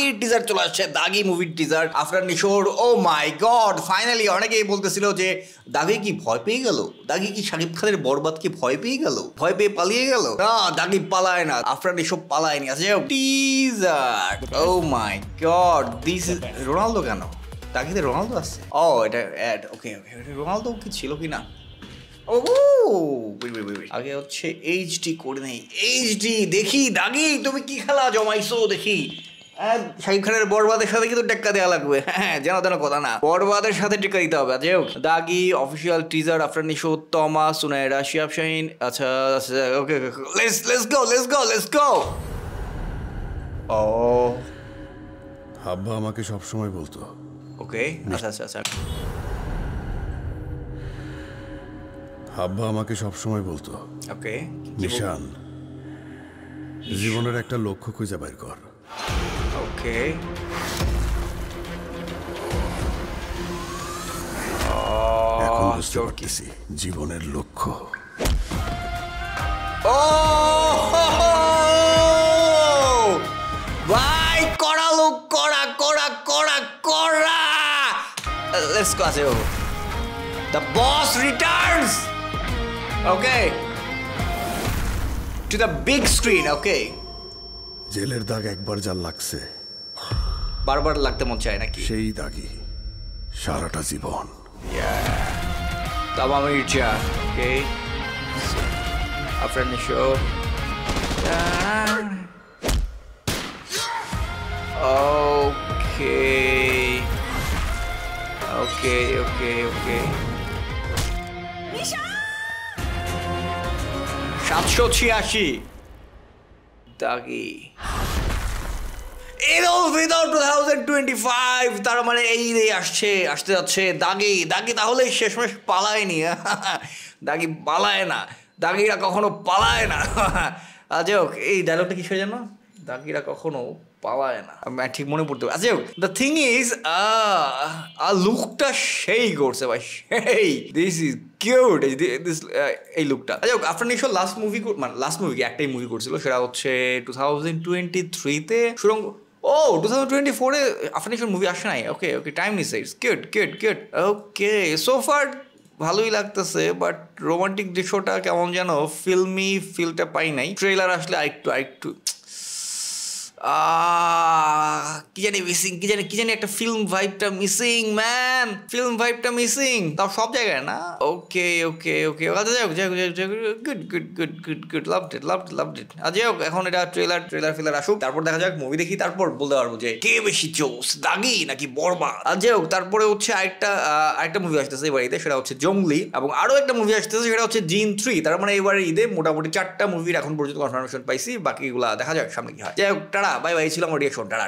দাগির teaser চলে আসছে, দাগি মুভির teaser Afran Nisho. O my god, finally. অনেকেই বলতেছিল যে দাগি কি ভয় পেয়ে গেল, দাগি কি শাকিব খানের বরবাদ কি ভয় পেয়ে গেল, ভয় পেয়ে পালিয়ে গেল। না, দাগি পালায় না, আফরান নিশো পালায়নি। আচ্ছা teaser, oh my god, this is Ronaldo কেন? দাগিতে রোনালদো আছে? ও এটা অ্যাড, ওকে ওকে। রোনালদো কি ছিল কি না? ও আগে হচ্ছে এইচডি করে নেই, এইচডি দেখি। দাগি তুমি কি খেলা জমাইছো দেখি। শাকিব খানের বরবাদের সাথে কিন্তু টেক্কা দেওয়া লাগবে। হ্যাঁ, যেন তেন কথা না, বরবাদের সাথে টেক্কা দিতে হবে। যাই হোক, দাগি অফিসিয়াল টিজার, আফরান নিশো, তমা, সুনায়রা, শিহাব শাহিন। আচ্ছা ওকে, লেটস গো। ও হাব্বা আমাকে সবসময় বলতো। ওকে, আচ্ছা। হাব্বা আমাকে সবসময় বলতো, ওকে নিশান, জীবনের একটা লক্ষ্য খুঁজে বের কর। ওকে, এখন বুঝতে পারতেছি জীবনের লক্ষ্য। ও ভাই, কড়া লোক, কড়া। Let's go. আছে the boss returns. Okay, to the big screen. Okay, জেলের দাগ একবার যা লাগছে বারবার লাগতে মন চায় নাকি? সেই দাগই সারাটা জীবন। তামা মির্জা। ওকে, আফরান নিশো। ওকে 786 দাগি। ঈদ উল ফিতর 2025, তার মানে এই আসতে যাচ্ছে দাগি। তাহলে শেষমেশ পালায়নি। দাগি পালায় না, দাগিরা কখনো পালায় না। আজ হোক, এই ডায়লগটা কি হয়ে জানো? দাগিরা কখনো পালায় না, আমি ঠিক মনে পড়তে। আচ্ছা হোক, দ্য থিং ইজ লুকটা সেই করছে ভাই, সেই। দিস ইজ কিউট, এই লুকটা। আচ্ছা হোক, আফরান নিশো লাস্ট মুভি একটাই মুভি করছিল, সেটা হচ্ছে 2023-তে সুরঙ্গ। ও 2024-এ আফরান নিশোর মুভি আসে নাই। ওকে, টাইম নিছে। It's cute. Okay, so far ভালোই লাগতেছে, বাট রোমান্টিক দৃশ্যটা কেমন যেন ফিল্মি ফিলটা পাই নাই। ট্রেলার আসলে আরেকটু কি জানি একটা ফিল্ম ভাইবটা মিসিং, ম্যান। তাও সব জায়গায় না। ওকে, গুড, লাভড ইট। যাই হোক, এখন এটা ট্রেলার আসুক, তারপর দেখা যাক, মুভি দেখি, তারপর বলতে পারবো যে কে বেশি জোস, দাগি নাকি বরবাদ। যাই হোক, তারপরে হচ্ছে আরেকটা মুভি আসতেছে এবার ঈদে, সেটা হচ্ছে জঙ্গলি। এবং আরো একটা মুভি আসতেছে, সেটা হচ্ছে জিন 3। তার মানে এবারে ঈদে মোটামুটি 4টা মুভির এখন পর্যন্ত কনফার্মেশন পাইছি, বাকিগুলা দেখা যাক সামনে কি হয়। যাই হোক, টাটা, বাই, ছিলাম রিয়াকশন। টাটা।